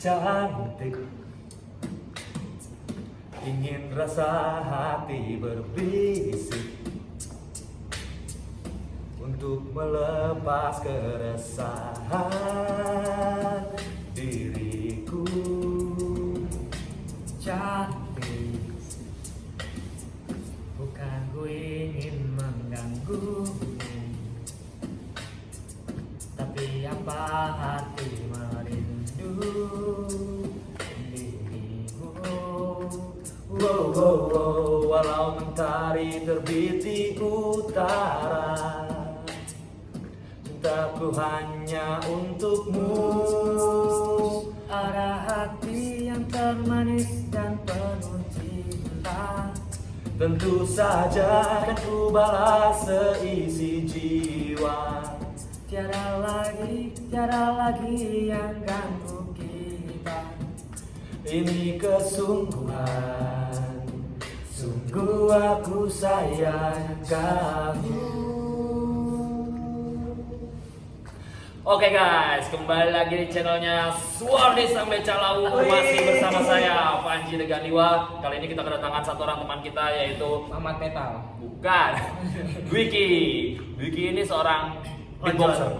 cantik, ingin rasa hati berbisik untuk melepas keresahan diriku. Cantik, bukan ku ingin mengganggu, tapi apa hati merindu dirimu. Wow, wow, wow, walau mentari terbit di utara, cintaku hanya untukmu. Ada hati yang termanis dan penuh cinta, tentu saja akan ku balas seisi jiwa. Tiada lagi yang ganggu kita. Ini kesungguhan, sungguh aku sayang kamu. Oke guys, kembali lagi di channelnya Suwardi Sang Beca Lawu. Masih bersama saya Panji Deganiwa. Kali ini kita kedatangan satu orang teman kita, yaitu Mamat Metal. bukan Dwiki. Dwiki ini seorang beatboxer.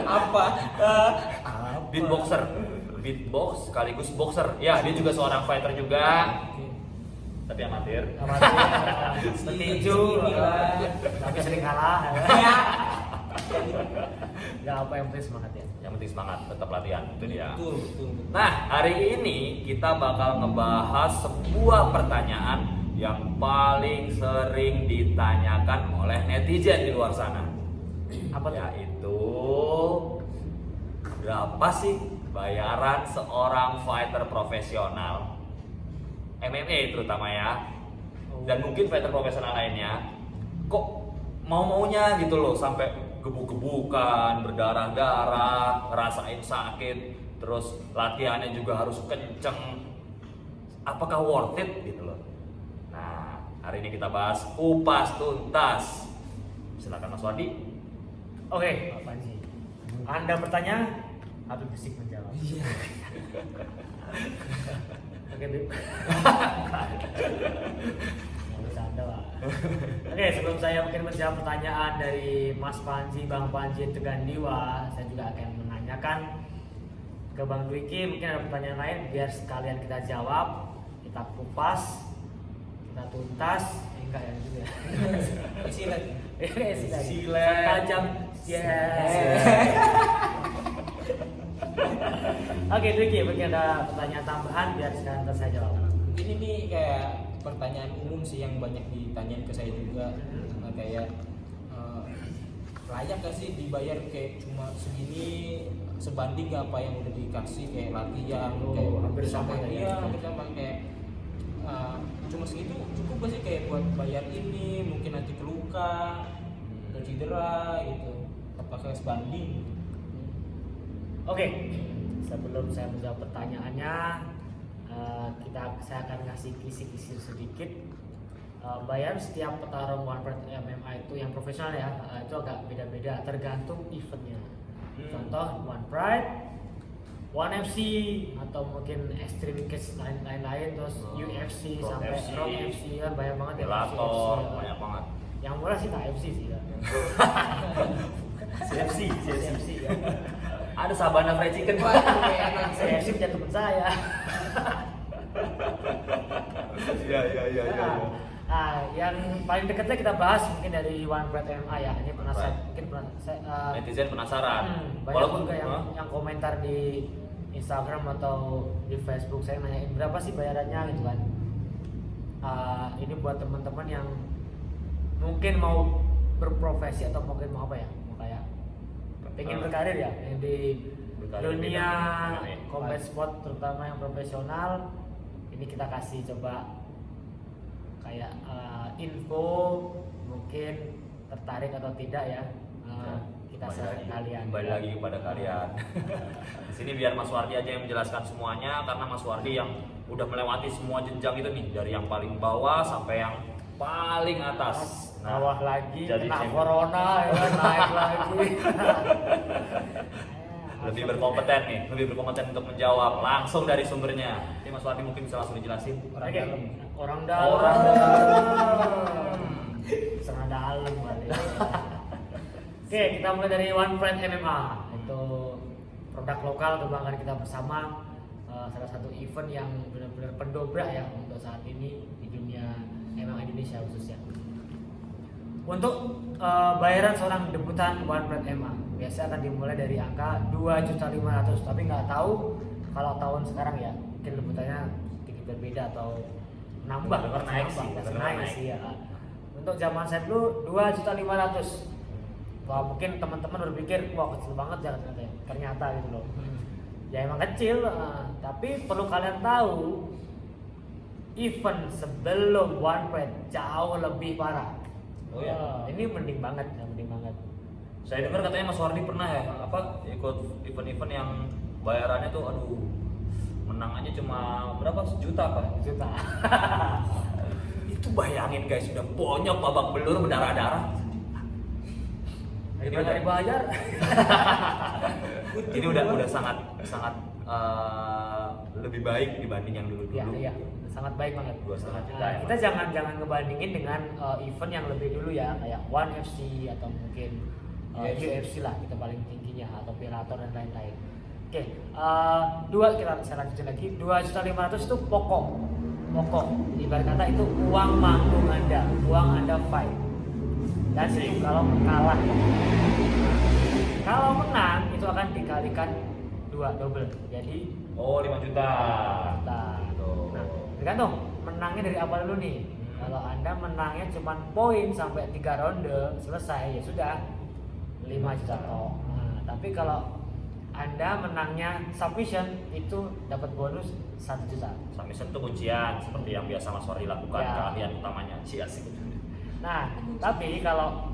Apa? Beatboxer, beatbox sekaligus boxer. Ya, dia juga seorang fighter juga, tapi amatir. Setuju. Tapi sering kalah. Gak apa, yang penting semangat ya. Yang penting semangat, tetap latihan, itu dia. Betul. Nah, hari ini kita bakal ngebahas sebuah pertanyaan yang paling sering ditanyakan oleh netizen di luar sana. Apa tuh? Yaitu, berapa sih bayaran seorang fighter profesional MMA terutama ya, dan mungkin fighter profesional lainnya, kok mau-maunya gitu loh, sampai gebuk-gebukan, berdarah-darah, ngerasain sakit, terus latihannya juga harus kenceng. Apakah worth it gitu loh? Nah, hari ini kita bahas kupas tuntas. Silakan Mas Wardi. Oke, Pak Panji. Anda bertanya, Habib Rizik menjawab. Iya. Oke, Bib. Bercanda, Pak. Oke, sebelum saya mungkin menjawab pertanyaan dari Mas Panji, Bang Panji Tegandiwa, saya juga akan menanyakan ke Bang Dwiki. Mungkin ada pertanyaan lain, biar sekalian kita jawab, kita kupas, kita tuntas. Enggak ya juga. Silat. Silat. Tajam. Oke, Dwiki, mungkin ada pertanyaan tambahan biar sekarang saya jawab. Mungkin ini kayak pertanyaan umum sih yang banyak ditanyain ke saya juga. Kayak layak gak sih dibayar kayak cuma segini, sebanding gak apa yang udah dikasih kayak latihan, kayak hampir sama ya. ya. Iya, hampir sama kayak cuma segitu cukup gak sih kayak buat bayar ini, mungkin nanti keluka, cedera gitu. Apakah sebanding? Oke, sebelum saya menjawab pertanyaannya, saya akan ngasih kisi-kisi sedikit. Bayar setiap petarung One Pride MMA itu yang profesional ya, itu agak beda-beda tergantung eventnya. Contoh One Pride, One FC, atau mungkin Extreme Cage lain-lain, terus UFC Rock sampai FC, Rock FC kan banyak banget ya. Bellator, UFC, banyak banget. Yang murah sih KFC sih ya. CFC. CFC ya. Ada Sabana Fried Chicken. CFC punya teman saya. Iya. Nah, yang paling dekatnya kita bahas mungkin dari One Pride MMA ya. Ini penasaran, Right. mungkin Netizen penasaran. banyak Walaupun juga yang komentar di Instagram atau di Facebook, saya nanyain berapa sih bayarannya gitu kan. Ini buat teman-teman yang mungkin mau berprofesi atau mungkin mau apa ya, mau kayak pengen berkarir ya, yang di Berkarir di dunia bidang combat sport terutama yang profesional. Ini kita kasih coba kayak info, mungkin tertarik atau tidak ya, kita share ke kalian. Kembali lagi kepada kalian. Di sini biar Mas Wardi aja yang menjelaskan semuanya, karena Mas Wardi yang udah melewati semua jenjang itu nih, dari yang paling bawah sampai yang paling atas. Bawah lagi, jadi kena champion. corona ya kan, naik lagi. lebih berkompeten nih, lebih berkompeten untuk menjawab langsung dari sumbernya. Ini Mas Wardi mungkin bisa langsung dijelasin. Orang Oke, dalam. orang dalam. Orang dalam. Sangat dalam kali. Oke, kita mulai dari One Pride MMA. Itu produk lokal kebanggaan kita bersama. Salah satu event yang benar-benar pendobrak ya untuk saat ini di dunia MMA Indonesia khususnya. Untuk bayaran seorang debutan One Pride MMA biasa akan dimulai dari angka 2.500.000, tapi nggak tahu kalau tahun sekarang ya mungkin debutannya sedikit berbeda atau nambah, Naik sih, pasti benar naik naik. sih ya. Untuk zaman saya dulu 2.500.000. Wah, mungkin teman-teman berpikir wah kecil banget ya ternyata gitu loh. Ya emang kecil, tapi perlu kalian tahu event sebelum One Pride jauh lebih parah. Oh ya. Ini mending banget, ya, mending banget. Saya dengar katanya Mas Wardi pernah ya ikut event-event yang bayarannya tuh aduh menang aja cuma berapa, 1 juta apa? Juta. Itu bayangin guys, udah bonyok babak belur berdarah-darah. Daripada dibayar. Ini udah sangat lebih baik dibanding yang dulu. Iya, sangat baik banget. 2,5 juta Nah, ya, kita Mas? jangan ngebandingin dengan event yang lebih dulu ya, kayak One FC atau mungkin UFC lah kita paling tingginya, atau Bellator dan lain-lain. Oke, saya lanjutin lagi. 2.500.000 itu pokok. Ibarat kata itu uang manggung Anda, uang Anda fight. Dan itu kalau kalah. Kalau menang itu akan dikalikan 2 double. Jadi Oh, 5 juta. Nah, Tuh. tergantung menangnya dari apa dulu nih. Kalau Anda menangnya cuma poin sampai 3 ronde selesai ya sudah 5 juta toh. Nah, tapi kalau Anda menangnya submission itu dapat bonus 1 juta. Submission itu kuncian seperti yang biasa Mas Wardi lakukan, Ya. keahlian utamanya. Asik. Nah, tapi kalau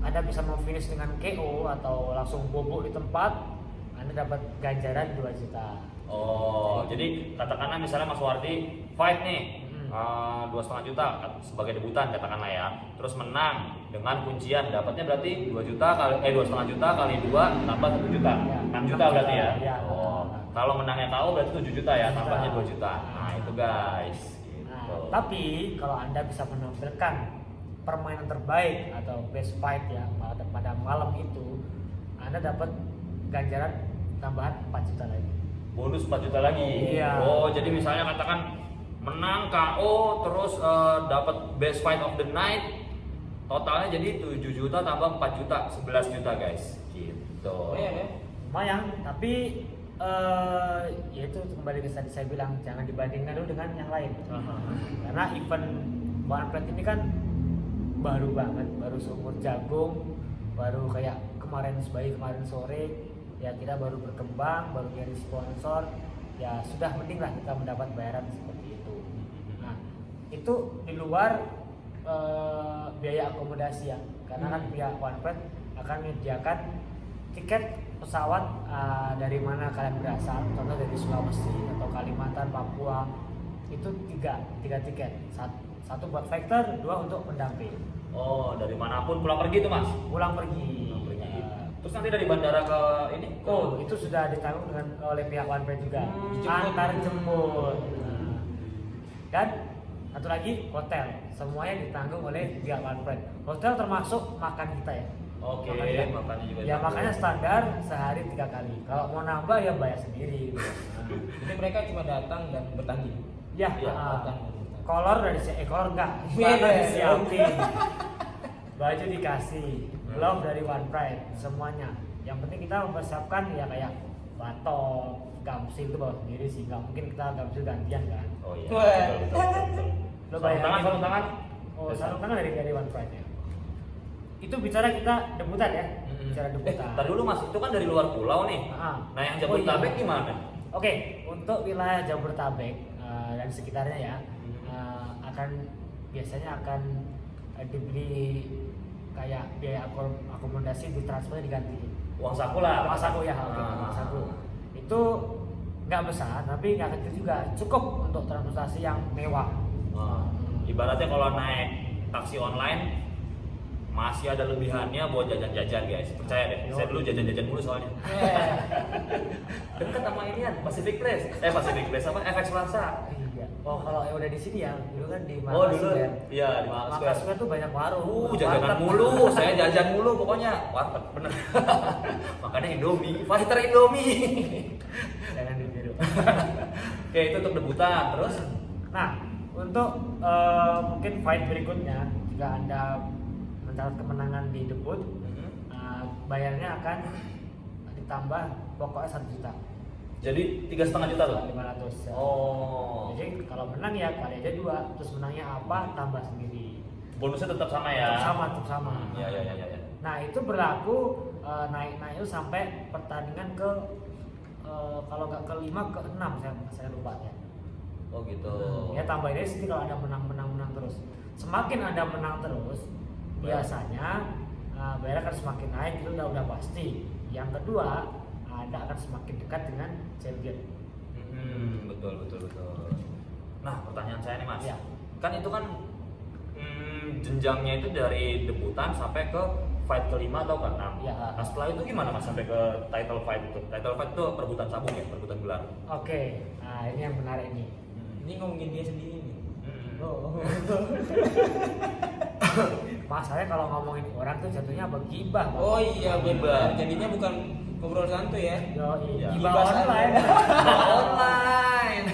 Anda bisa memfinish dengan KO atau langsung bobok di tempat, Anda dapat ganjaran 2 juta. Oh, jadi katakanlah misalnya Mas Wardi fight nih 2,5 juta sebagai debutan katakanlah ya, terus menang dengan kuncian dapatnya berarti 2 juta kali 2,5 juta kali 2 tambah 1 juta, Ya, 6 juta berarti ya. ya. Oh, kalau menangnya KO berarti 7 juta ya, tambahnya 2 juta. Nah itu guys. Nah, Gitu. tapi kalau Anda bisa menampilkan permainan terbaik atau best fight ya pada malam itu, Anda dapat ganjaran tambahan 4 juta lagi. Bonus 4 juta lagi. Iya. Oh, jadi misalnya katakan menang KO terus dapat best fight of the night, totalnya jadi 7 juta tambah 4 juta, 11 juta guys. Gitu. Oh iya ya. Lumayan, tapi ya itu kembali ke tadi saya bilang jangan dibandingkan dulu dengan yang lain. Karena event One Pride ini kan baru banget, baru seumur jagung, baru kayak kemarin sore ya kita baru berkembang, baru nyari sponsor, ya sudah mending lah kita mendapat bayaran seperti itu. Nah itu di luar biaya akomodasi ya, karena kan pihak One Pride akan menyediakan tiket pesawat dari mana kalian berasal, contoh dari Sulawesi atau Kalimantan, Papua, itu tiga tiket, satu buat fighter, 2 untuk pendamping. Oh, dari manapun pulang pergi tuh Mas? Pulang pergi. Pulang pergi. Ya. Terus nanti dari bandara ke ini? Oh, itu sudah ditanggung oleh pihak One Pride juga. Jemput. Antar jemput. Nah, dan satu lagi hotel, semuanya ditanggung oleh pihak One Pride. Hotel termasuk makan kita ya. Oke, Makan kita. makannya juga Ya ditanggung. makanya standar sehari 3 kali. Kalau mau nambah ya bayar sendiri. Gitu. Nah, Jadi mereka cuma datang dan bertanding. ya, Iya, datang dan bertanding. kolor dari kolor enggak, Beda. celana disiapin, baju dikasih, glove dari One Pride, semuanya. Yang penting kita mempersiapkan ya kayak batok, gamsil itu bawa sendiri sih, nggak mungkin kita gamsil gantian kan. Oh iya. Wah. Betul. Lo Sarung tangan, bayangin. sarung tangan. Oh, sarung tangan dari One Pride ya. Itu bicara kita debutan ya, bicara debutan. Ntar dulu Mas, itu kan dari luar pulau nih. Ah. Nah yang Oh, iya. Jabodetabek gimana? Oke, untuk wilayah Jabodetabek dan sekitarnya ya, biasanya akan dibeli kayak biaya akomodasi ditransfer diganti. Uang saku lah. Uang saku ya, oke, Ah. uang saku. Itu nggak besar tapi nggak kecil juga, cukup untuk transportasi yang mewah. Ah. Ibaratnya kalau naik taksi online masih ada lebihannya buat jajan-jajan guys. Percaya deh, saya dulu jajan-jajan mulu soalnya. Dekat sama ini kan, Pacific Place. Pacific Place apa? FX Plaza. Iya. Oh kalau yang udah di sini ya, dulu kan di Oh dulu, Square. iya di Mangga Mangga Square. Square tuh banyak warung. Jajanan warteg. mulu, saya jajan mulu pokoknya. Warteg bener. Makanya Indomie, fighter Indomie. Jangan ditiru. Oke, itu untuk debutan. Terus Nah, untuk mungkin fight berikutnya, jika Anda mencatat kemenangan di debut, bayarnya akan ditambah pokoknya 1 juta. jadi 3,5 juta tuh. 500 ya. Oh. Jadi kalau menang ya kali aja 2, terus menangnya apa tambah sendiri. Bonusnya tetap sama ya. Tetap sama. Iya, iya, iya, iya. Nah, itu berlaku naik itu sampai pertandingan ke kalau nggak ke 5 ke 6 saya lupa ya. Oh gitu. Ya tambahin aja sih kalau ada menang terus. Semakin Anda menang terus, biasanya bayar akan semakin naik, itu udah pasti. Yang kedua, Anda akan semakin dekat dengan champion. Betul. Nah, pertanyaan saya nih Mas. Ya. Kan itu kan jenjangnya itu dari debutan sampai ke fight ke-5 atau ke-6. Ya. Nah, setelah itu gimana Mas sampai ke title fight itu? Title fight itu perebutan sabuk ya, perebutan gelar. Oke, nah ini yang menarik nih. Ini ngomongin dia sendiri nih. Oh. Masalahnya kalau ngomongin orang tuh jatuhnya apa gibah. Bang. Oh iya benar. Jadinya bukan ngobrol santuy ya. Yo, Iya. gibah Gibah online. Online.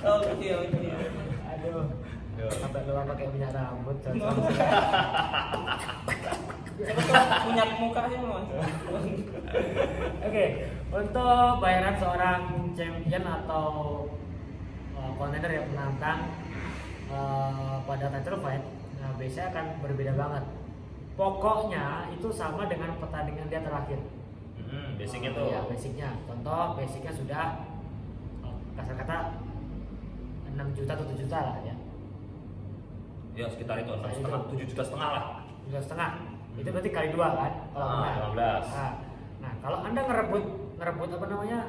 Oke. Aduh. Sampai luar pakai minyak rambut. Siapa tuh punya mukanya mas? Oke, untuk bayaran seorang champion atau contender yang menantang pada title fight, nah biasanya akan berbeda banget. Pokoknya itu sama dengan pertandingan dia terakhir. Basicnya tuh. Ya, basicnya. Contoh, basicnya sudah kasar kata 6 juta atau 7 juta lah ya. Ya sekitar itu 6,5, 7,5 juta lah. 7,5 juta. Itu berarti kali 2 kan? Kalau menang. 15. Nah, kalau Anda ngerebut apa namanya?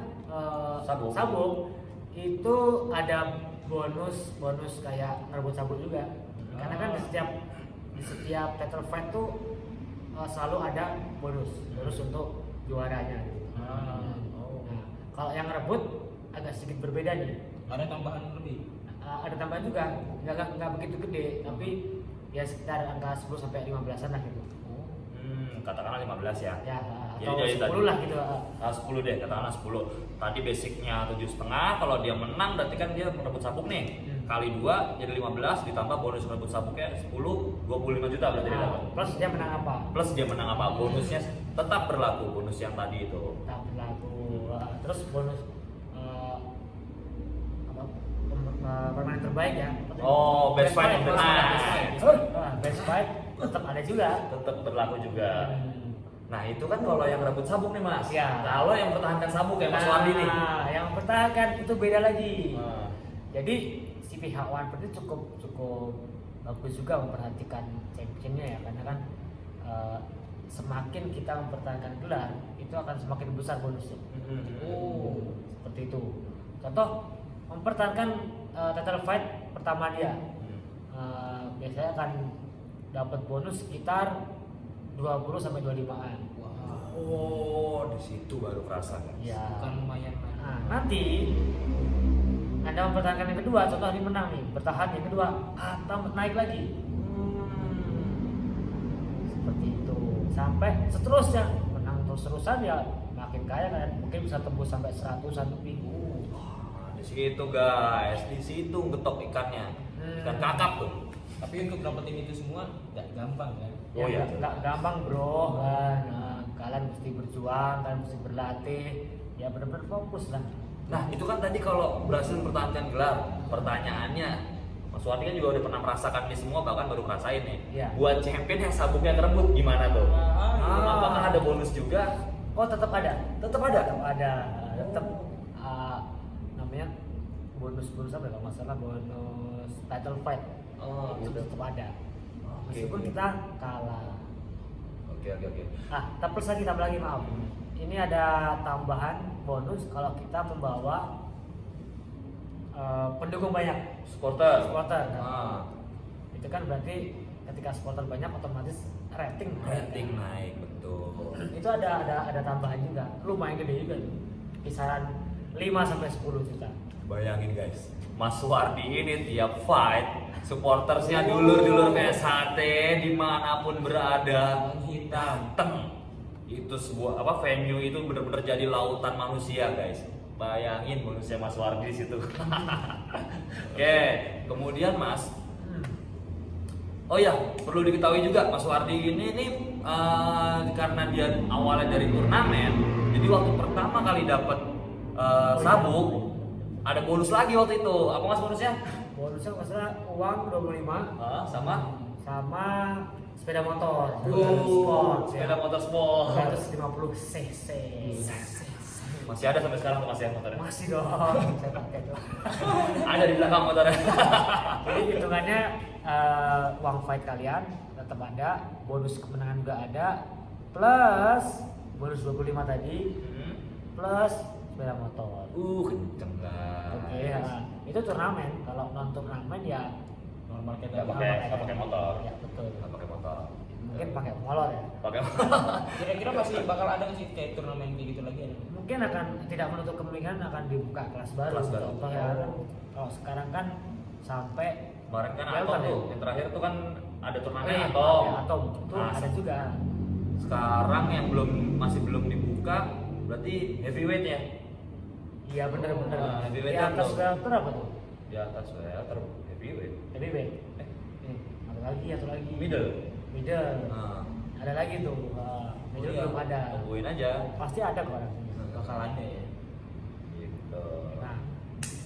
Sabuk. Itu ada bonus kayak ngerebut sabuk juga. Karena kan di setiap title fight tuh selalu ada bonus untuk juaranya. Nah, kalau yang ngerebut agak sedikit berbeda nih. Ada tambahan lebih. Ada tambahan juga, nggak begitu gede, tapi ya sekitar angka 10 sampai 15-an lah gitu. Katakanlah 15 ya. Ya, Jadi atau dari 10 tadi- lah gitu. 10 deh, katakanlah 10. Tadi basicnya 7,5, kalau dia menang berarti kan dia merebut sabuk nih. Kali 2 jadi 15 ditambah bonus merebut sabuknya 10, 25 juta berarti dia dapat. Plus dia menang apa? Plus dia menang apa? Bonusnya tetap berlaku, bonus yang tadi itu. Tak berlaku. Terus bonus permainan terbaik ya. Oh, best fight of the night. Best fight tetap ada juga. Tetap berlaku juga. Nah, itu kan kalau yang rebut sabuk nih, Mas. Ya. Kalau yang mempertahankan sabuk kayak Mas Wandi nih. Nah, yang mempertahankan itu beda lagi. Nah. Jadi si pihak One Piece cukup bagus juga memperhatikan championnya ya, karena kan semakin kita mempertahankan gelar itu akan semakin besar bonusnya. Seperti itu. Contoh mempertahankan title fight pertama dia, biasanya akan dapat bonus sekitar 20 sampai 25-an. Oh, di situ baru kerasa kan. Ya. Bukan lumayan. Nah, nanti Anda mempertahankan yang kedua, contoh ini menang nih, bertahan yang kedua, tambah naik lagi. Seperti itu. Sampai seterusnya, menang terus-terusan ya makin kaya kan, mungkin bisa tembus sampai 100-an lebih. Di situ guys, di situ getok ikannya. Ikan kakap tuh. Tapi untuk dapetin itu semua nggak gampang kan? Oh iya. Nggak gampang bro kan. Kalian mesti berjuang, kalian mesti berlatih, ya benar-benar fokus lah. Nah, itu kan tadi kalau berhasil mempertahankan gelar, pertanyaannya Mas Wandi kan juga udah pernah merasakan ini semua, bahkan baru ngerasain nih. Iya. Buat champion yang sabuknya kerebut gimana tuh? Ah. Apakah ada bonus juga? Oh tetap ada. Tetap ada. Tetap namanya bonus apa ya, kalau masalah bonus title fight. Oh, Itu gitu. tetap ada. Oke, Meskipun oke. kita kalah. Oke. Tapi tambah lagi maaf. Ini ada tambahan bonus kalau kita membawa pendukung banyak. Supporter. Supporter. Ah. Itu kan berarti ketika supporter banyak otomatis rating naik betul. Itu ada tambahan juga, lumayan gede juga tuh. Kisaran 5 sampai 10 juta. Bayangin guys, Mas Wardi ini tiap fight supportersnya dulur-dulur kayak sate dimanapun berada, Hitam. dateng. Itu sebuah venue itu bener-bener jadi lautan manusia guys. Bayangin manusia Mas Wardi di situ. Oke, kemudian Mas, oh ya, perlu diketahui juga Mas Wardi ini nih karena dia awalnya dari turnamen, jadi waktu pertama kali dapat sabuk ada bonus lagi waktu itu. Apa Mas bonusnya? Bonusnya masalah uang 25 Sama sepeda motor. sepeda motor sport. 150 cc. Masih ada sampai sekarang tuh Mas ya motornya? Masih dong, saya pakai tuh. Ada di belakang motornya. Jadi hitungannya uang fight kalian tetap ada, bonus kemenangan juga ada, plus bonus 25 tadi, plus sepeda motor. Kenceng guys. Oke, ya. Itu turnamen. Kalau non turnamen ya Normal Nggak kita. pakai motor. Ya betul. Nggak pakai motor. Mungkin pakai molor ya. Pakai Kira-kira masih bakal ada nggak sih kayak turnamen kayak gitu lagi ada? Mungkin akan tidak menutup kemungkinan akan dibuka kelas baru. Kelas baru. Ya, kalau sekarang kan sampai kemarin kan Welcome, Atom tuh, ya? yang terakhir tuh kan ada turnamen ya, Atom. Atom itu Nah, ada juga. sekarang yang masih belum dibuka berarti heavyweight ya? Iya benar-benar. Nah, heavyweight Di kan atas tuh. welter apa tuh? Di atas welter heavyweight. Heavyweight. Ada lagi, Middle. Middle. Nah, Ada lagi tuh. Middle belum ada. tungguin aja. Pasti ada kok orang. Bakal ada ya. Gitu.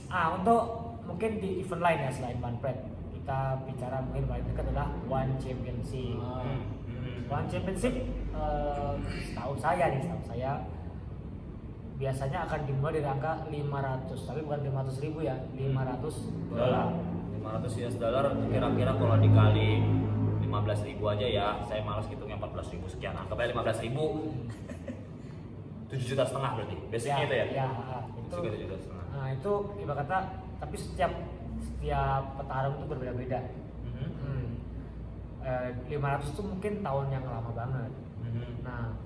Nah, untuk mungkin di event lain ya selain Banpret, kita bicara mungkin paling dekat adalah One Championship. One Championship, setahu saya biasanya akan dimulai dari angka 500, tapi bukan 500.000 ya, 500 dolar. 500 US dollar kira-kira kalau dikali 15.000 aja ya, saya malas hitungnya 14.000 sekian, anggap aja 15.000 7,5 juta berarti basicnya itu ya? Ya, itu. Basicnya 7,5 juta. Nah, itu ibarat kata, tapi setiap petarung itu berbeda-beda. 500 itu mungkin tahun yang lama banget. Nah,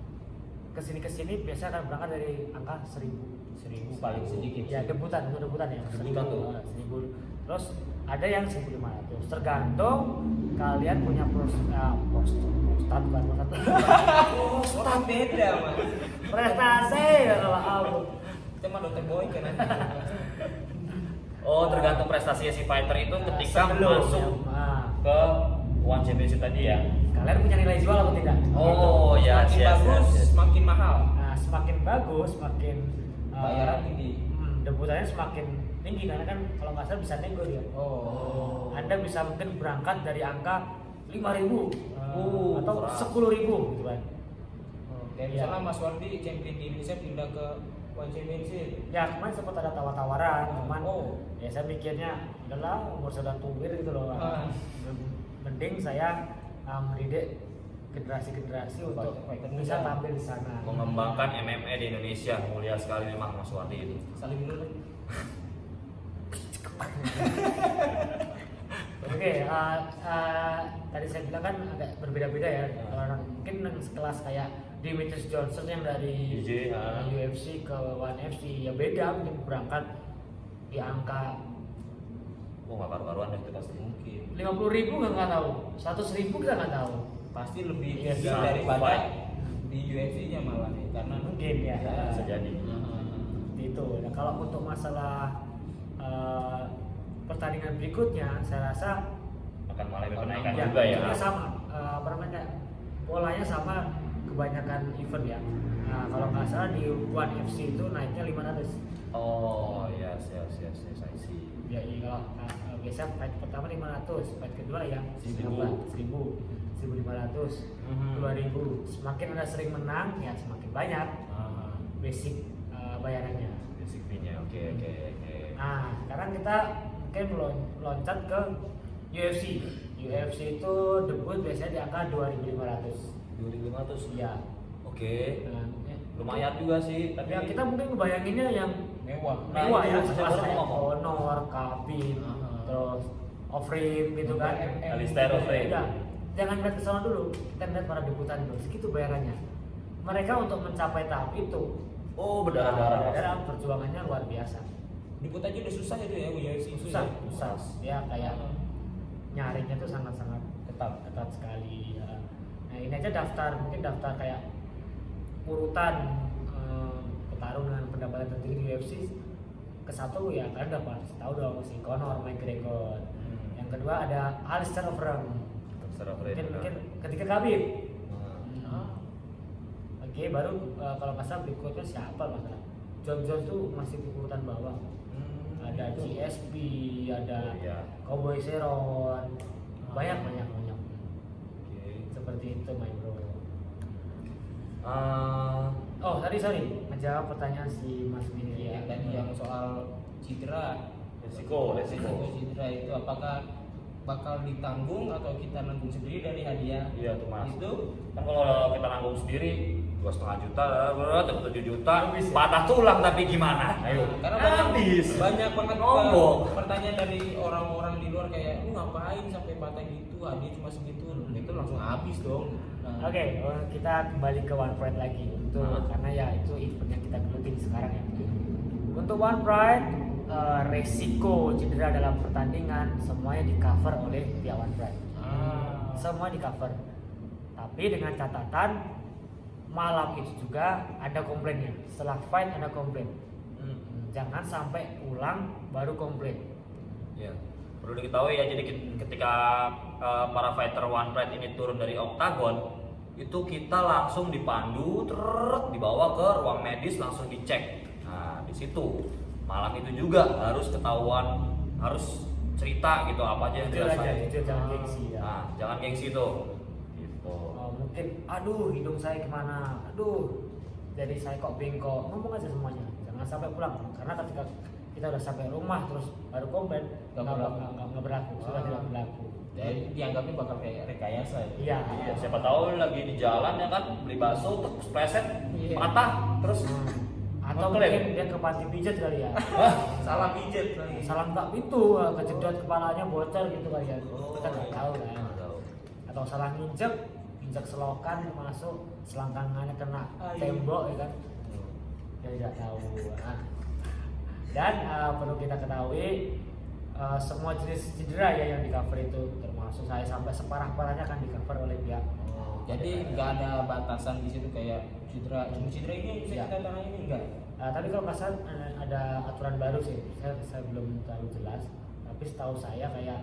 kesini biasa akan berangkat dari angka 1.000 paling sedikit. Ya debutan ya. Debutan tuh. 1.000. Terus ada yang 1.500. Tergantung kalian punya prostat Beda mas. prestasi ya kalau aku. Kita mah dokter boy kan. Oh, tergantung prestasinya si fighter itu ketika Sebelum, masuk ya. ke One Championship tadi ya. Kalian punya nilai jual atau tidak? Oh, ya, Semakin bagus, semakin mahal. Nah, semakin bagus, semakin Bayaran tinggi. Debutannya semakin tinggi karena kan kalau nggak salah bisa nego dia. Oh. Anda bisa mungkin berangkat dari angka 5.000 atau murah. 10.000 gitu kan. Kayak Iya. misalnya Mas Wardi champion di Indonesia pindah ke One Championship. Ya kemarin sempat ada tawar-tawaran, cuman Oh. ya saya mikirnya udahlah umur sudah tuwir gitu loh. Ah. Mending saya mendidik generasi-generasi untuk Fighter bisa muda. tampil di sana. Mengembangkan MMA di Indonesia, mulia sekali memang Mas Wardi itu. Saling dulu. Oke, tadi saya bilang kan agak berbeda-beda ya. Orang mungkin yang sekelas kayak Demetrius Johnson yang dari DJ, UFC ke One FC ya beda, mungkin berangkat di angka Oh, nggak karu-karuan deh itu pasti. Mungkin. 50.000 nggak tahu, 100.000 kita nggak tahu. Pasti lebih Iya, tinggi satu daripada fight. di UFC-nya malah ya. Karena Mungkin ya. Bisa jadi. Seperti itu. Nah, kalau untuk masalah pertandingan berikutnya, saya rasa Akan mengalami kenaikan ya, juga ya. juga sama, apa namanya, polanya sama kebanyakan event ya. Nah, kalau nggak salah di One FC itu naiknya 500. Oh, yes, I see. Ya, iya, kalau biasa fight pertama 500, fight kedua ya 1.000, 1.500, 2.000. Semakin Anda sering menang, ya semakin banyak basic bayarannya. Basic fee-nya, oke. Nah, sekarang kita mungkin loncat ke UFC. UFC itu debut biasanya di angka 2.500. 2.500. Iya. Oke. Nah, Lumayan juga sih, tapi ya kita mungkin ngebayanginnya yang mewah. Nah, mewah itu ya, saya kelas baru kayak mau ngomong. Honor, Khabib, terus Overeem gitu kan. Alistair Overeem. Ya. jangan lihat ke sana dulu, kita lihat para debutan dulu, segitu bayarannya. Mereka untuk mencapai tahap itu, Oh, berdarah-darah. perjuangannya luar biasa. Debut aja udah susah itu ya UFC itu Susah, ya. susah. Ya kayak nyarinya tuh sangat-sangat ketat sekali. Ya. Nah ini aja daftar, mungkin daftar kayak urutan petarung dengan pendapatan tertinggi di UFC. Ke satu ya kalian udah pasti tahu dong si Conor McGregor. Yang kedua ada Alistair Overeem. Mungkin ketika Khabib. Oke, baru kalau nggak salah berikutnya siapa masalah? John Jones tuh masih di urutan bawah. Ada GSP, ada Cowboy Cerrone, banyak. Seperti itu, my bro. Oh, sorry, menjawab pertanyaan si Mas Windy Yang tadi yang soal cedera. Resiko. Cedera itu apakah bakal ditanggung atau kita nanggung sendiri dari hadiah? Iya tuh Mas. Itu Kan kalau kita nanggung sendiri 2,5 juta, dapat 7 juta, patah tulang tapi gimana? Ayo. karena Habis. banyak banget Ngomong. pertanyaan dari orang-orang di luar kayak lu ngapain sampai patah gitu, hadiah cuma segitu, itu langsung habis dong. Nah, Oke, kita kembali ke One Pride lagi untuk karena ya itu event yang kita gelutin sekarang ya. Untuk One Pride, resiko cedera dalam pertandingan semuanya di cover oleh pihak One Pride. Semua di cover. Tapi dengan catatan malam itu juga ada komplainnya. Setelah fight ada komplain. Jangan sampai pulang baru komplain. Ya. Perlu diketahui ya, jadi ketika para fighter One Pride ini turun dari oktagon, itu kita langsung dipandu, dibawa ke ruang medis, langsung dicek. Nah, di situ malam itu juga harus ketahuan, harus cerita gitu apa aja yang Jujur aja, dirasain. jujur, jangan gengsi ya. Nah, jangan gengsi tuh. Gitu. Mungkin, aduh hidung saya kemana, aduh jadi saya kok bengkok, ngomong aja semuanya, jangan sampai pulang karena ketika kita udah sampai rumah terus baru komplain nggak berlaku, sudah tidak berlaku. jadi dianggapnya bakal kayak rekayasa ya. Iya. Ya, siapa tahu lagi di jalan ya kan beli bakso terus pleset, Iya. patah terus Atau ngeklaim. mungkin dia ke panti pijat kali ya. Salah pijet lagi. Salah nggak itu, kejedot kepalanya bocor gitu kali ya. Kita nggak tahu kan. Nggak tahu. Atau salah injek selokan masuk, selangkangannya kena tembok ya kan. Ya tidak tahu. Nah. Dan perlu kita ketahui semua jenis cedera ya yang di cover itu, termasuk saya sampai separah-parahnya kan di cover oleh pihak. Jadi nggak ada batasan di situ kayak cuma cedera ini bisa Iya. kita tangani ini enggak? Tapi kalau kasar ada aturan baru sih, saya belum terlalu jelas. Tapi setahu saya kayak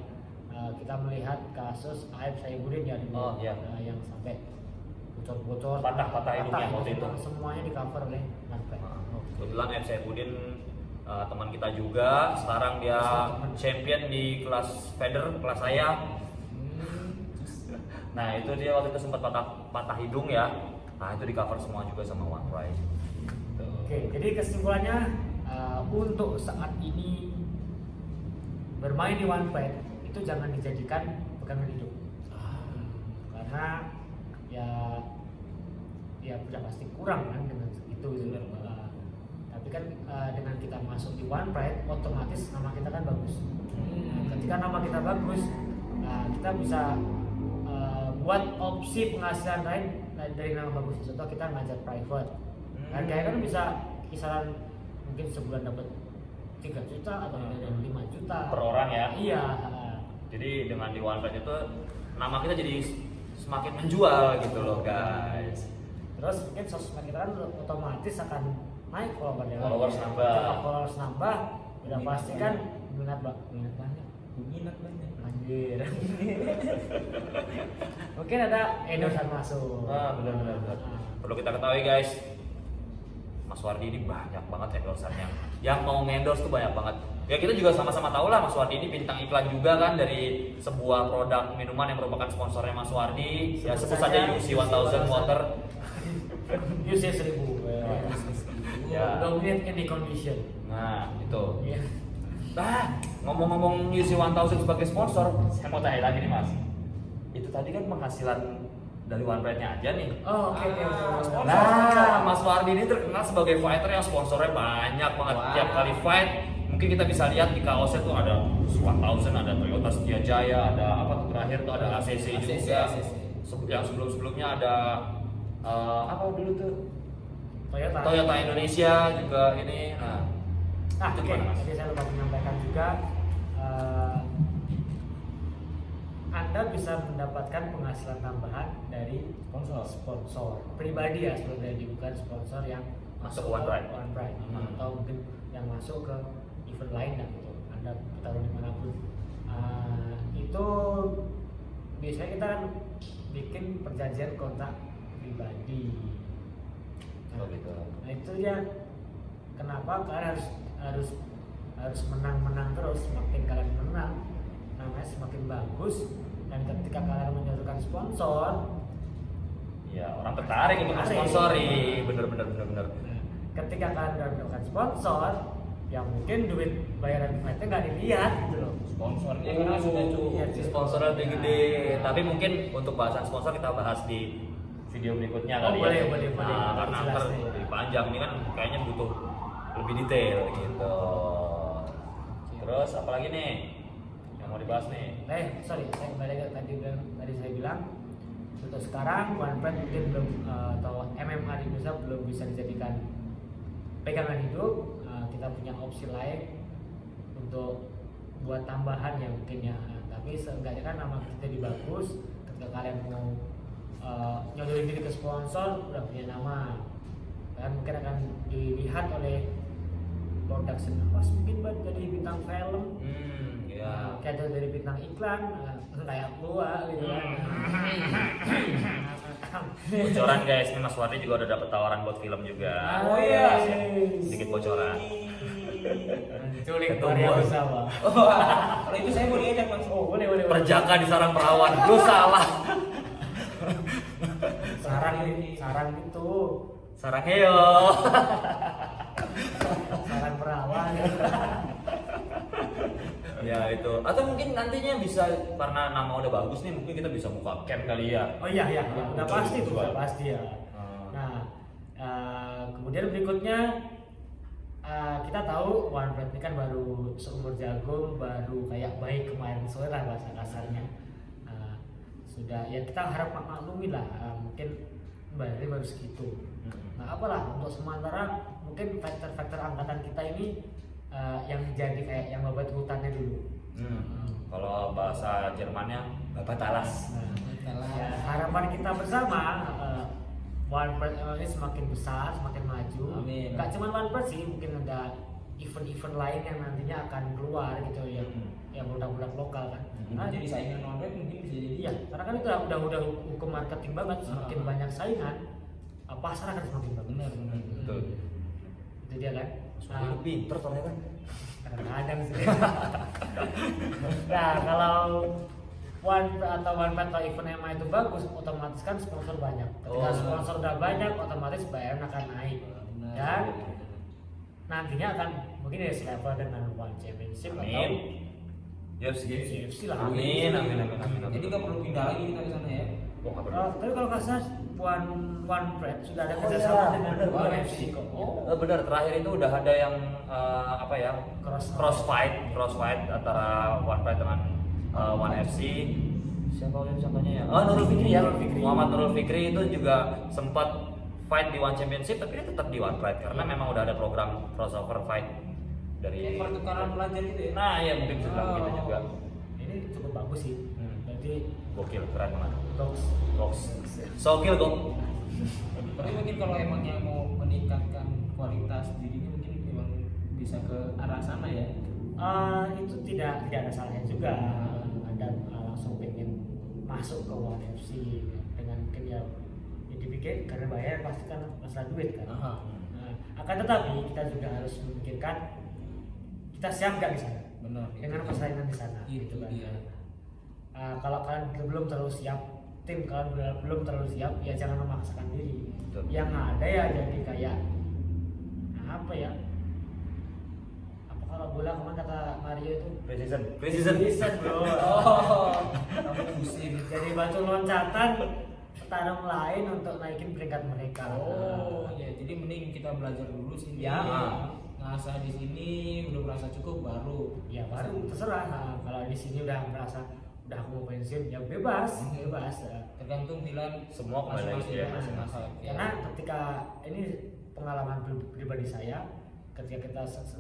kita melihat kasus Aib Saibuddin ya dulu, Oh, iya. yang sampai bocor-bocor, Patah hidungnya waktu itu. semuanya di cover oleh Manfred. Kebetulan FC Budin teman kita juga, sekarang dia champion di kelas feather, kelas saya. Nah itu dia waktu itu sempat patah hidung ya. Nah itu di cover semua juga sama One Pride. Oke, jadi kesimpulannya untuk saat ini bermain di One Pride itu jangan dijadikan pegangan hidup. Karena ya udah pasti kurang kan dengan segitu gitu. Tapi kan dengan kita masuk di One Pride otomatis nama kita kan bagus. Ketika nama kita bagus, kita bisa buat opsi penghasilan lain dari nama bagus. Contoh kita ngajar private, harganya kan bisa kisaran mungkin sebulan dapat 3 juta atau 5 juta Per orang ya. Iya. Jadi dengan di One Pride itu nama kita jadi semakin menjual gitu loh guys. Terus mungkin sosmed kita kan otomatis akan naik followernya. Followers nambah. Kalau followers nambah, udah pasti kan minat banyak. Minat banyak. Anjir. Mungkin ada endorsean masuk. Benar. Perlu kita ketahui guys, Mas Wardi ini banyak banget endorsannya. Yang mau endorse tuh banyak banget. Ya kita juga sama-sama tahu lah Mas Wardi ini bintang iklan juga kan dari sebuah produk minuman yang merupakan sponsornya Mas Wardi. Ya sebut saja UC 1000 Water. UC 1000. Ya. Dominate any condition. Nah itu. Iya. Nah, ngomong-ngomong UC 1000 sebagai sponsor, saya mau tanya lagi nih Mas. Itu tadi kan penghasilan dari One Pride-nya aja nih. Oh, oke. sponsor. Nah, Mas Wardi ini terkenal sebagai fighter yang sponsornya banyak banget. Wah. Tiap kali fight mungkin kita bisa lihat di kaosnya tuh ada Swan Thousand, ada Toyota Setia Jaya, ada apa tuh terakhir tuh ada ACC juga. Yang sebelumnya ada apa dulu tuh? Toyota Indonesia juga ini. Nah, itu oke. gimana, Mas? Jadi saya lupa menyampaikan juga, Anda bisa mendapatkan penghasilan tambahan dari sponsor pribadi ya, sebenarnya bukan sponsor yang Masuk One Ride. Atau mungkin yang masuk ke event lain lah gitu. Anda taruh dimanapun. Itu biasanya kita kan bikin perjanjian kontrak pribadi. Oh gitu. Nah itu dia kenapa kalian harus menang terus. Semakin kalian menang, namanya semakin bagus. Dan ketika kalian menyodorkan sponsor, Ya, orang tertarik untuk sponsori. Bener. nah, ketika kalian menyodorkan sponsor, ya mungkin duit bayaran flightnya nggak dilihat gitu loh. Sponsornya karena sudah cukup. Iya, Si sponsornya lebih gede. Tapi mungkin untuk bahasan sponsor kita bahas di video berikutnya Oh, kali boleh, ya. boleh. Karena Jelas ntar nih, ya. lebih panjang ini kan kayaknya butuh lebih detail gitu. Terus apalagi nih yang mau dibahas nih? Sorry, saya kembali ke tadi saya bilang untuk sekarang OnePride mungkin belum atau MMA di Indonesia belum bisa dijadikan pegangan hidup. Kita punya opsi lain untuk buat tambahan ya mungkin ya. Tapi seenggaknya kan nama kita jadi bagus. Ketika kalian mau nyodorin diri ke sponsor udah punya nama, kan mungkin akan dilihat oleh production house, mungkin buat jadi bintang film. Ya. Kayak dari bintang iklan, kayak gua gitu kan. Bocoran guys, ini Mas Wardi juga udah dapet tawaran buat film juga. Oh iya. Sedikit bocoran. Culik Ketemu. Maria bersama. Kalau itu saya mau diajak Mas. Oh boleh. Perjaka di sarang perawan, lu salah. Sarang itu, Sarang heo. sarang perawan. Ya itu. Atau mungkin nantinya bisa karena nama udah bagus nih, mungkin kita bisa buka camp kali ya. Oh iya, udah pasti tuh, Jual. udah pasti ya. Nah, kemudian berikutnya kita tahu OnePride ini kan baru seumur jagung, baru kayak bayi kemarin sore lah bahasa kasarnya. Sudah ya kita harap maklumi lah, mungkin bayarnya baru segitu. Nah apalah untuk sementara mungkin faktor angkatan kita ini yang jadi kayak yang babat hutannya dulu. Kalau bahasa Jermannya babat talas. Ya, harapan kita bersama OnePride ini semakin besar, semakin maju. Amin. Gak cuma OnePride sih, mungkin ada event-event lain yang nantinya akan keluar gitu ya, yang produk-produk lokal kan. Nah, Jadi saingan OnePride mungkin bisa jadi. iya, karena kan itu udah hukum marketing banget, semakin banyak saingan, pasar akan semakin bagus. Benar. Betul. Itu dia kan. Itu pinter ternyata. Kadang-kadang sih. Nah, kalau OnePride atau event EMA itu bagus, otomatis kan sponsor banyak. Ketika sponsor udah banyak, otomatis bayaran akan naik. Dan nantinya akan mungkin ya selevel dengan One Championship atau UFC lah. Amin. Jadi nggak perlu pindah lagi kita ke sana ya. Oh, nggak perlu. Tapi kalau nggak salah OnePride sudah ada kerjasama iya, dengan benar. UFC kok. Benar, terakhir itu udah ada yang apa ya? Cross Crossfight antara OnePride dengan One FC. Siapa contohnya ya? Nurul Fikri ya. Muhammad Nurul Fikri itu juga sempat fight di One Championship, tapi dia tetap di OnePride karena memang udah ada program crossover fight dari Pertukaran pelajar gitu ya. Nah, ya mungkin bisa bilang gitu juga. Ini cukup bagus sih. Berarti Gokil, keren banget. Goks. Sokil kok. Tapi mungkin kalau emangnya mau meningkatkan kualitas dirinya mungkin memang bisa ke arah sana ya. Itu tidak ada salahnya juga. Anda langsung pengen masuk ke One FC dengan mungkin ya dipikir karena bayar pasti kan masalah duit kan. Nah, akan tetapi kita juga harus memikirkan kita siap nggak di sana Benar. dengan persaingan di sana gitu kan. Kalau kalian belum terlalu siap, tim kalian belum terlalu siap, ya jangan memaksakan diri. Betul. Yang ada ya jadi kayak apa ya? Apa kalau bola kemarin kata Mario itu precision bro. Kamu musim. Jadi batu loncatan petarung lain untuk naikin peringkat mereka. Ya jadi mending kita belajar dulu sih. Ya. merasa di sini udah merasa cukup baru Ya baru terserah. Nah, kalau di sini udah merasa udah aku mau pensiun ya bebas, bebas. tergantung pilihan Semua kembali lagi masing-masing ya, masing-masing. Karena ketika ini pengalaman pribadi saya,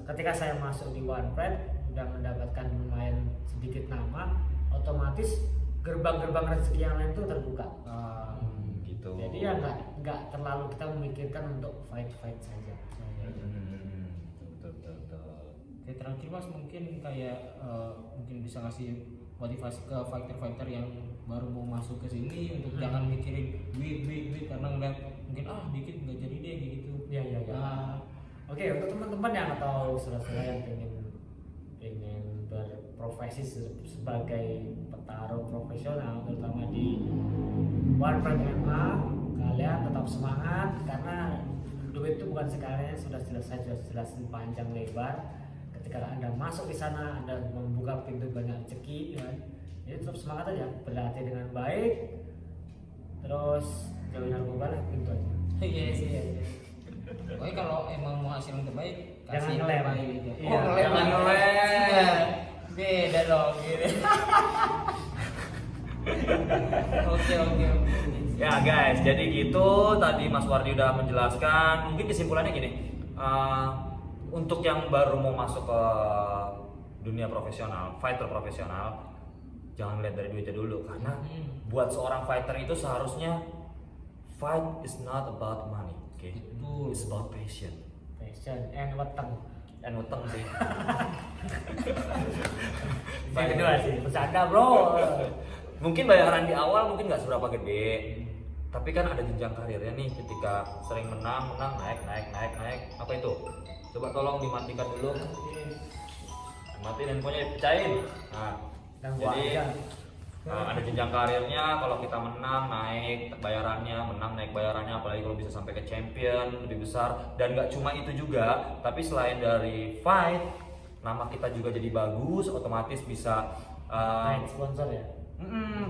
ketika saya masuk di OnePride udah mendapatkan lumayan sedikit nama, otomatis gerbang-gerbang rezeki yang lain itu terbuka. Gitu. Jadi ya nggak terlalu kita memikirkan untuk fight saja. Betul. Oke, terakhir Mas mungkin kayak mungkin bisa ngasih motivasi ke fighter-fighter yang baru mau masuk ke sini untuk jangan mikirin duit karena ngeliat mungkin dikit nggak jadi deh gitu. Iya. Oke, untuk teman-teman yang atau saudara-saudara yang pengen berprofesi sebagai petarung profesional, terutama di OnePride MMA, kalian tetap semangat karena duit itu bukan segalanya, sudah jelasin panjang lebar. Ketika Anda masuk di sana, Anda membuka pintu banyak rezeki, ya. Jadi tetap semangat aja, berlatih dengan baik, terus jauhi narkoba lah, pintu aja. Iya sih. Pokoknya kalau emang mau hasil yang terbaik, Jangan kasih yang ngelem. terbaik gitu. Iya, jangan ngelem. Iya. Beda dong gitu. Oke. Ya guys, jadi gitu tadi Mas Wardi udah menjelaskan. Mungkin kesimpulannya gini, untuk yang baru mau masuk ke dunia profesional, fighter profesional, jangan lihat dari duitnya dulu karena buat seorang fighter itu seharusnya fight is not about money, oke? Betul. It's about passion and weteng. and utang sih. Yang kedua sih, bercanda bro. Mungkin bayaran di awal mungkin nggak seberapa gede, tapi kan ada jenjang karirnya nih. Ketika sering menang naik. Apa itu? Coba tolong dimatikan dulu. Matiin handphonenya, pecahin. Nah, Dan jadi gua ada jenjang karirnya. Kalau kita menang naik bayarannya, apalagi kalau bisa sampai ke champion lebih besar. Dan nggak cuma itu juga, tapi selain dari fight, nama kita juga jadi bagus, otomatis bisa naik sponsor ya.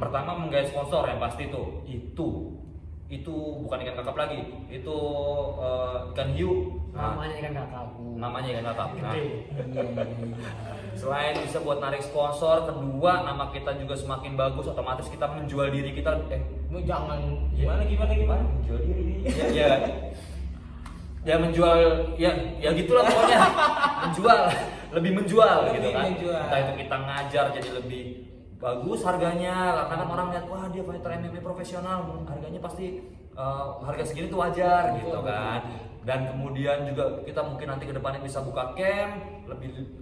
pertama menggait sponsor yang pasti itu bukan ikan kakap lagi, itu ikan hiu. Namanya ikan kakakku. Namanya ikan kakap. Nah, Gede. selain bisa buat narik sponsor, kedua nama kita juga semakin bagus, otomatis kita menjual diri kita. Lu jangan gimana? Menjual diri. Ya menjual, ya gitulah pokoknya. lebih menjual gitu kan. Entah itu kita ngajar jadi lebih bagus harganya, karena kan orang lihat wah dia fighter MMA profesional, harganya pasti harga segini tuh wajar gitu kan. Dan kemudian juga kita mungkin nanti ke depannya bisa buka camp,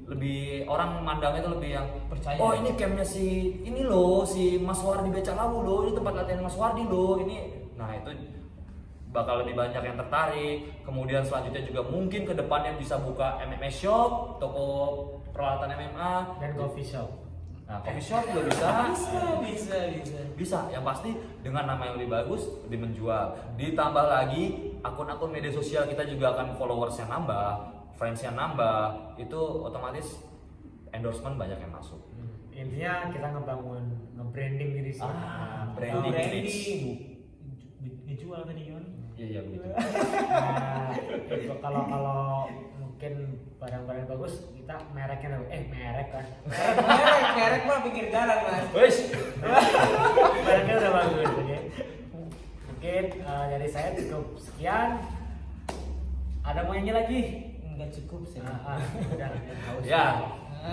lebih orang mandangnya itu lebih yang Percaya. oh ini campnya si ini loh, si Mas Wardi Becak Lawu loh, ini tempat latihan Mas Wardi loh ini. Nah itu bakal lebih banyak yang tertarik. Kemudian selanjutnya juga mungkin ke depannya bisa buka MMA shop, toko peralatan MMA Dan coffee shop. Nah, coffee shop juga bisa. Yang pasti dengan nama yang lebih bagus, lebih menjual. Ditambah lagi akun-akun media sosial kita juga akan followers yang nambah, friends yang nambah, itu otomatis endorsement banyak yang masuk. Intinya kita nge-branding diri sih. Branding image. Dijual tadi gimana? Iya begitu. Nah, itu kalau mungkin barang-barang bagus kita mereknya merek kan. Merek mah pinggir jalan Mas. Wes. Mereknya udah bagus oke. Mungkin dari saya cukup sekian. Ada mau nyanyi lagi? Enggak cukup sih. Udah. Ya.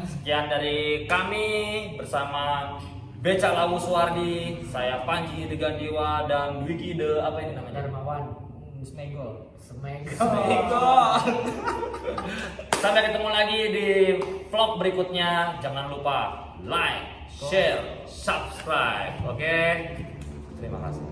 Sekian dari kami bersama Becak Lawu Suwardi, saya Panji Degandewa dan Dwiki apa ini namanya? Darmawan. Smegol. Sampai ketemu lagi di vlog berikutnya. Jangan lupa like, share, subscribe. Oke. Terima kasih.